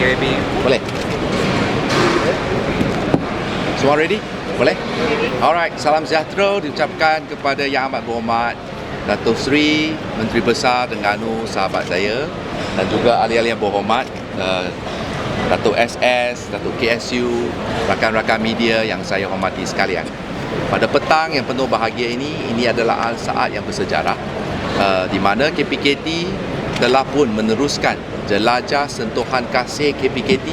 KBB. Boleh? Semua ready? Boleh? Alright, salam sejahtera diucapkan kepada Yang Amat Berhormat Datuk Seri Menteri Besar Terengganu, sahabat saya, dan juga ahli-ahli yang berhormat, Datuk SS, Datuk KSU, rakan-rakan media yang saya hormati sekalian. Pada petang yang penuh bahagia ini adalah saat yang bersejarah, di mana KPKT telah pun meneruskan jelajah sentuhan kasih KPKT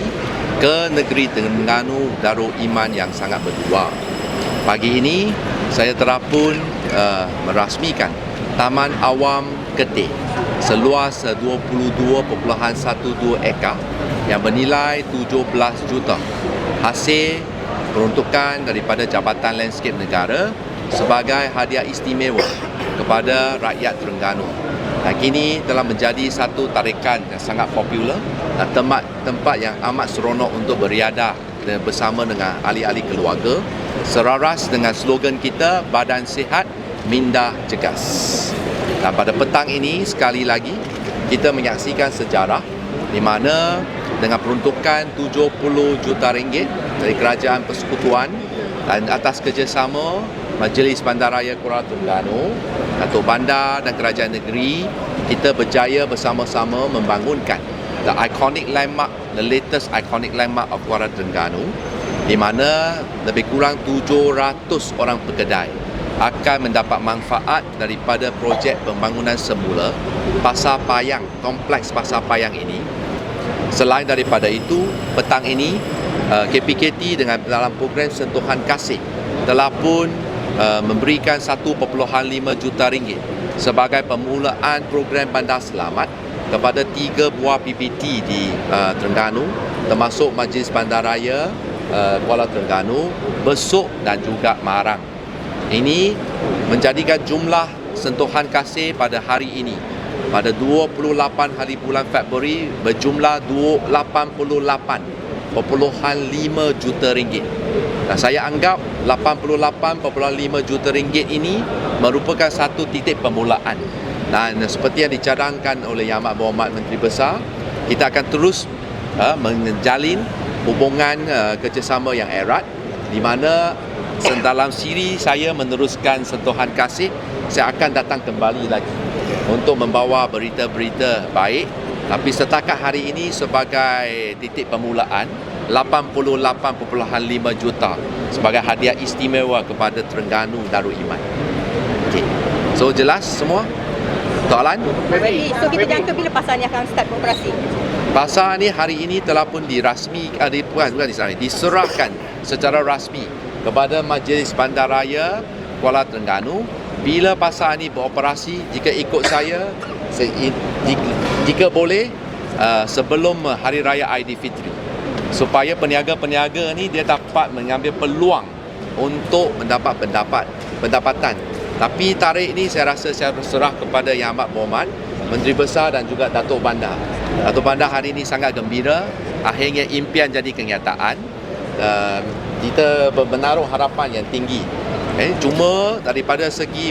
ke negeri Terengganu Darul Iman yang sangat berdua. Pagi ini saya telah pun merasmikan Taman Awam Keteh seluas 22.12 ekar yang bernilai 17 juta hasil peruntukan daripada Jabatan Landscape Negara sebagai hadiah istimewa kepada rakyat Terengganu. Dan kini telah menjadi satu tarikan yang sangat popular dan tempat yang amat seronok untuk beriadah bersama dengan ahli-ahli keluarga, selaras dengan slogan kita, Badan Sihat, Minda Jegas. Dan pada petang ini sekali lagi kita menyaksikan sejarah di mana dengan peruntukan 70 juta ringgit dari Kerajaan Persekutuan dan atas kerjasama Majlis Bandaraya Kuala Terengganu, Datuk Bandar dan Kerajaan Negeri, kita berjaya bersama-sama membangunkan the latest iconic landmark of Kuala Terengganu, di mana lebih kurang 700 orang pekedai akan mendapat manfaat daripada projek pembangunan semula Pasar Payang, kompleks Pasar Payang ini. Selain daripada itu, petang ini KPKT dengan dalam program sentuhan kasih telah pun memberikan 1.5 juta ringgit sebagai permulaan program Bandar Selamat kepada 3 buah PPT di Terengganu, termasuk Majlis Bandaraya Kuala Terengganu, Besuk dan juga Marang. Ini menjadikan jumlah sentuhan kasih pada hari ini, pada 28 hari bulan Februari, berjumlah 88.5 juta ringgit. Dan saya anggap 88.5 juta ringgit ini merupakan satu titik permulaan. Dan seperti yang dicadangkan oleh Yang Amat Berhormat Menteri Besar, kita akan terus menjalin hubungan kerjasama yang erat, di mana dalam siri saya meneruskan sentuhan kasih, saya akan datang kembali lagi untuk membawa berita-berita baik. Tapi setakat hari ini sebagai titik permulaan, 88.5 juta sebagai hadiah istimewa kepada Terengganu Darul Iman. Okay. So jelas semua? Soalan? So kita jangka bila pasar ni akan start beroperasi? Pasar ni hari ini telah pun diserahkan secara rasmi kepada Majlis Bandaraya Kuala Terengganu. Bila pasar ni beroperasi, jika ikut saya, jika boleh, sebelum Hari Raya Aidilfitri, supaya peniaga-peniaga ni dia dapat mengambil peluang untuk mendapat pendapatan. Tapi tarikh ni saya rasa saya berserah kepada Yang Amat Berhormat Menteri Besar dan juga Datuk Bandar. Datuk Bandar hari ini sangat gembira, akhirnya impian jadi kenyataan. Kita menaruh harapan yang tinggi. Cuma daripada segi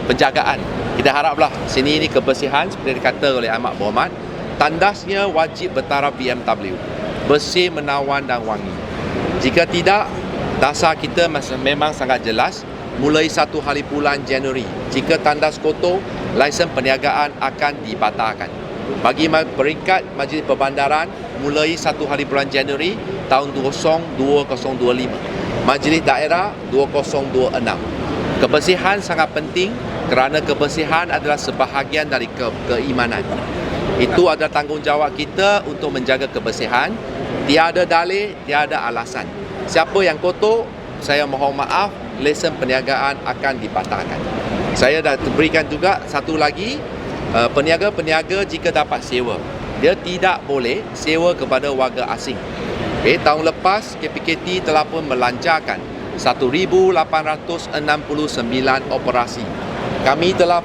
penjagaan, kita haraplah sini ini kebersihan seperti dikata oleh Amat Berhormat, tandasnya wajib bertaraf BMW, bersih, menawan dan wangi. Jika tidak, dasar kita memang sangat jelas. Mulai 1 hari bulan Januari, jika tandas kotor, lesen perniagaan akan dibatalkan. Bagi peringkat Majlis Perbandaran, mulai 1 hari bulan Januari tahun 2025, Majlis Daerah 2026. Kebersihan sangat penting kerana kebersihan adalah sebahagian dari keimanan. Itu adalah tanggungjawab kita untuk menjaga kebersihan. Tiada dalih, tiada alasan. Siapa yang kotor, saya mohon maaf, lesen perniagaan akan dibatalkan. Saya dah berikan juga satu lagi, peniaga-peniaga jika dapat sewa, dia tidak boleh sewa kepada warga asing. Tahun lepas KPKT telah pun melancarkan 1,869 operasi.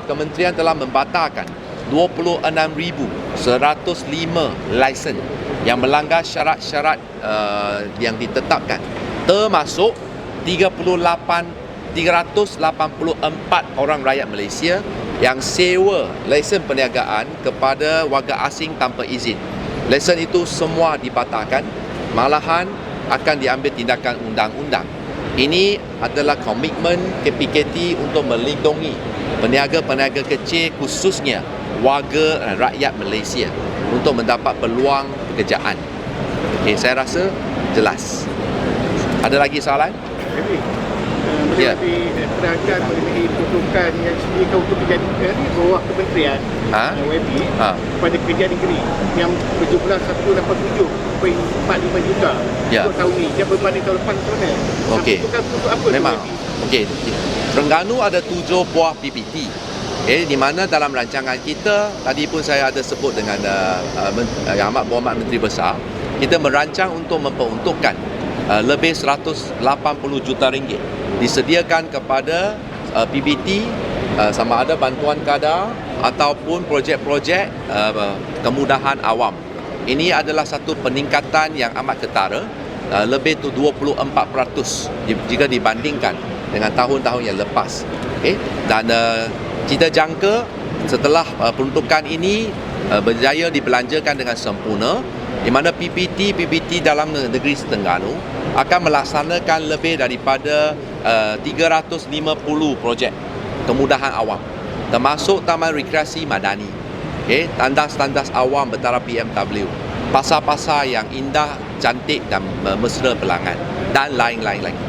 Kementerian telah membatalkan 26,105 lesen yang melanggar syarat-syarat yang ditetapkan, termasuk 384 orang rakyat Malaysia yang sewa lesen perniagaan kepada warga asing tanpa izin. Lesen itu semua dibatalkan, malahan akan diambil tindakan undang-undang. Ini adalah komitmen KPKT untuk melindungi peniaga-peniaga kecil, khususnya warga dan rakyat Malaysia untuk mendapat peluang pekerjaan. Okey, saya rasa jelas. Ada lagi soalan? Ya. Terangkan mengenai peruntukan yang disediakan untuk kerja negeri bawah kementerian WB kepada kerja negeri yang berjumlah 187.45 juta untuk tahun ini. Yang berbanding tahun lepas macam mana? Okey. Untuk apa Memang. WB? Okey. Terengganu ada 7 buah PPT. Di mana dalam rancangan kita, tadi pun saya ada sebut dengan Yang Amat Berhormat Menteri Besar, kita merancang untuk memperuntukkan lebih 180 juta ringgit disediakan kepada PBT sama ada bantuan kadar ataupun projek-projek kemudahan awam. Ini adalah satu peningkatan yang amat ketara, lebih tu 24% jika dibandingkan dengan tahun-tahun yang lepas. Dan kita jangka setelah peruntukan ini berjaya dibelanjakan dengan sempurna, di mana PBT dalam negeri Terengganu akan melaksanakan lebih daripada 350 projek kemudahan awam, termasuk Taman Rekreasi Madani, tandas-tandas awam bertaraf BMW, pasar-pasar yang indah, cantik dan mesra pelanggan, dan lain-lain lagi.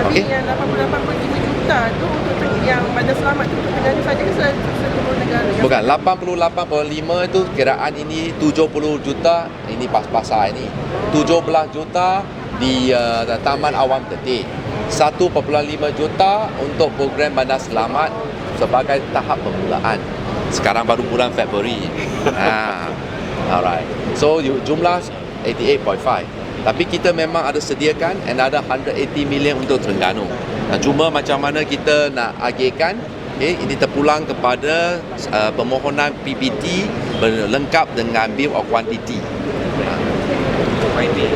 Okey. Yang 88.5 juta tu untuk yang Bandar Selamat tu untuk Terengganu saja ke seluruh negara? Bukan, 88.5 itu kiraan ini 70 juta ini pasar ini. 17 juta di Taman Awam Tetik. 1.5 juta untuk program Bandar Selamat sebagai tahap permulaan. Sekarang baru bulan Februari. Alright. So jumlah 88.5. Tapi kita memang ada sediakan another 180 million untuk Terengganu. Cuma macam mana kita nak agihkan, ini terpulang kepada permohonan PBT berlengkap dengan Bill of Quantity.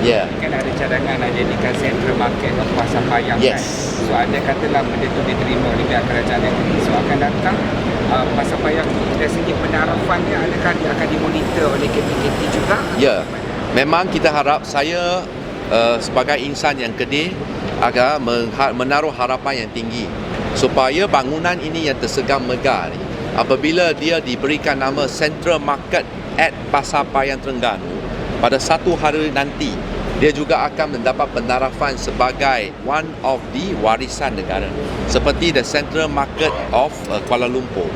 Ya. Kan ada cadangan nak jadikan central market of pasar payang kan. So ada katalah benda tu diterima oleh pihak kerajaan negeri. So akan datang pasar payang dari segi penarafannya adakah dia akan dimonitor oleh KPKT juga? Ya. Memang kita harap, saya sebagai insan yang kedih agar menaruh harapan yang tinggi supaya bangunan ini yang tersegam megah ni, apabila dia diberikan nama Central Market at Pasar Payang Terengganu, pada satu hari nanti dia juga akan mendapat penarafan sebagai one of the warisan negara seperti the Central Market of Kuala Lumpur.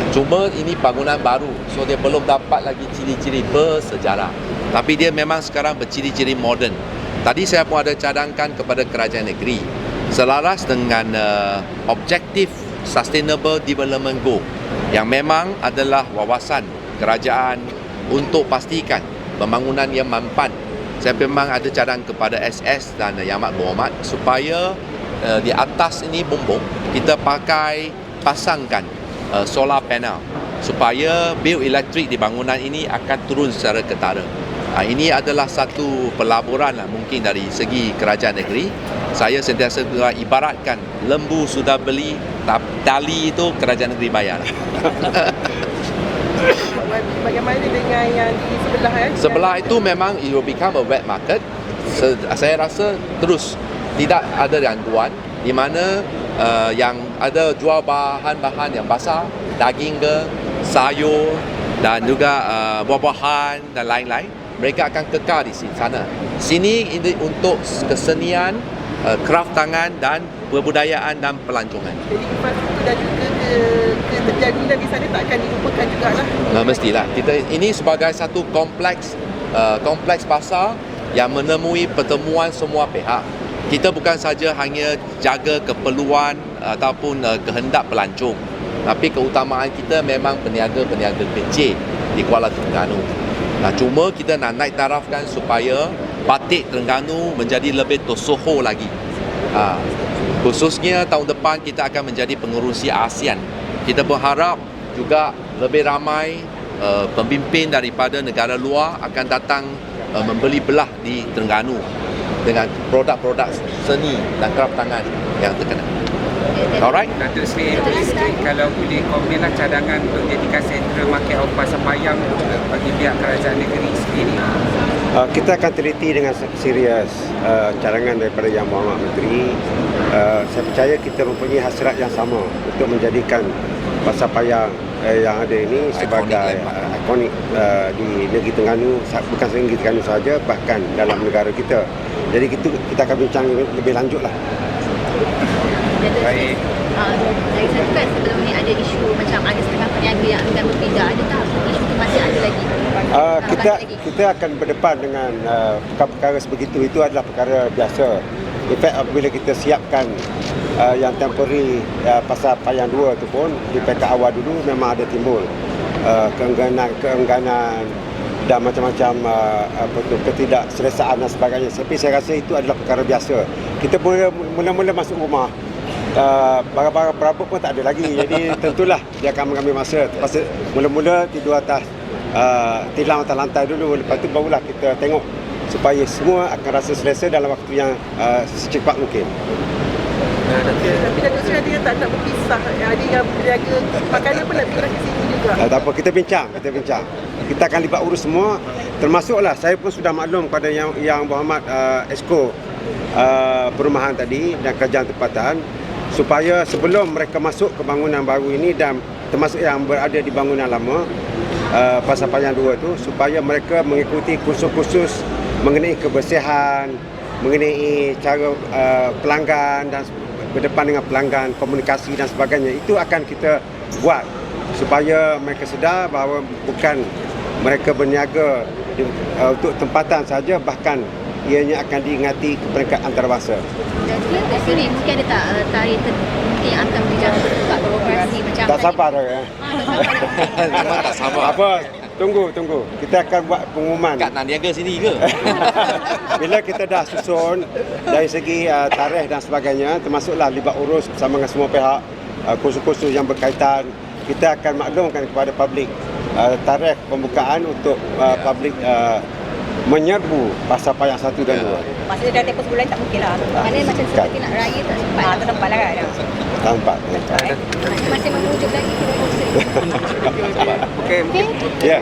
Cuma ini bangunan baru, so dia belum dapat lagi ciri-ciri bersejarah. Tapi dia memang sekarang berciri-ciri moden. Tadi saya pun ada cadangkan kepada kerajaan negeri, selaras dengan objektif Sustainable Development Goal yang memang adalah wawasan kerajaan untuk pastikan pembangunan yang mampan. Saya memang ada cadang kepada SS dan Yang Amat Berhormat supaya di atas ini bumbung kita pasangkan solar panel supaya bil elektrik di bangunan ini akan turun secara ketara. Ini adalah satu pelaburan mungkin dari segi kerajaan negeri. Saya sentiasa ibaratkan lembu sudah beli, tali itu kerajaan negeri bayar. Bagaimana dengan yang di sebelah? Sebelah itu memang it will become a wet market. Saya rasa terus tidak ada gangguan di mana yang ada jual bahan-bahan yang basah, daging ke, sayur dan juga buah-buahan dan lain-lain. Mereka akan kekal di sana. Sini ini untuk kesenian, kraft tangan dan kebudayaan dan pelancongan. Jadi infrastruktur dan juga keterjadian di sana tak akan dilupakan jugalah. Mestilah. Ini sebagai satu kompleks pasar yang menemui pertemuan semua pihak. Kita bukan saja hanya jaga keperluan ataupun kehendak pelancong, tapi keutamaan kita memang peniaga-peniaga kecil di Kuala Terengganu. Cuma kita nak naik tarafkan supaya batik Terengganu menjadi lebih tersohor lagi. Khususnya tahun depan kita akan menjadi pengerusi ASEAN. Kita berharap juga lebih ramai pemimpin daripada negara luar akan datang membeli belah di Terengganu dengan produk-produk seni dan kraft tangan yang terkenal. Alright. Datuk Seri Isteri, kalau boleh komenlah cadangan untuk jadikan Sentral Market of Pasarpayang bagi pihak kerajaan negeri sendiri. Kita akan teliti dengan serius cadangan daripada Yang Berhormat Menteri. Saya percaya kita mempunyai hasrat yang sama untuk menjadikan Pasarpayang yang ada ini sebagai ikonik di negeri Terengganu, bukan sahaja negeri Terengganu sahaja, bahkan dalam negara kita. Jadi kita akan bincang lebih lanjut lah. Baik. Dari satu kan sebelum ni ada isu macam ada setengah peniaga yang akan berpindah. Adakah isu tu masih ada lagi? Kita akan berdepan dengan perkara-perkara sebegitu. Itu adalah perkara biasa. In fact, apabila kita siapkan yang temporary Pasarpayang 2 tu pun di peringkat awal dulu memang ada timbul keengganan dan macam-macam ketidakselesaan dan sebagainya. Tapi saya rasa itu adalah perkara biasa. Kita mula-mula masuk rumah, barang-barang perabot pun tak ada lagi. Jadi tentulah dia akan mengambil masa. Pasal mula-mula tidur atas tilam atas lantai dulu, lepas tu barulah kita tengok supaya semua akan rasa selesa dalam waktu yang secepat mungkin. Tapi Datuk Seri ada yang tak nak berpisah. Ada yang berniaga makanan pun nak pindah ke sini juga. Tak apa, kita bincang. Kita akan libat urus semua, termasuklah saya pun sudah maklum pada yang Berhormat Esko Perumahan tadi dan Kerajaan Tempatan, supaya sebelum mereka masuk ke bangunan baru ini dan termasuk yang berada di bangunan lama Pasarpayang 2 tu, supaya mereka mengikuti kursus-kursus mengenai kebersihan, mengenai cara pelanggan dan berdepan dengan pelanggan, komunikasi dan sebagainya. Itu akan kita buat supaya mereka sedar bahawa bukan mereka berniaga untuk tempatan saja, bahkan ianya akan diingati ke peringkat antarabangsa. Datuk Seri, mungkin ada tak tarikh mungkin yang akan berjalan juga beroperasi macam Tak sabar dah ya. Memang tak sabar. Apa? Tunggu. Kita akan buat pengumuman. Kat nak niaga sini ke? Bila kita dah susun dari segi tarikh dan sebagainya, termasuklah libat urus bersama dengan semua pihak, kursus-kursus yang berkaitan, kita akan maklumkan kepada publik tarikh pembukaan untuk publik menyerbu Pasarpayang 1 dan 2. Masa dah tempoh sebulan tak mungkin lah. Maknanya macam seperti nak raya tak sempat. Tak tempat lah kan. Nampak. Masih mengujuk lagi ke Datuk Seri. Okey, mungkin Ya.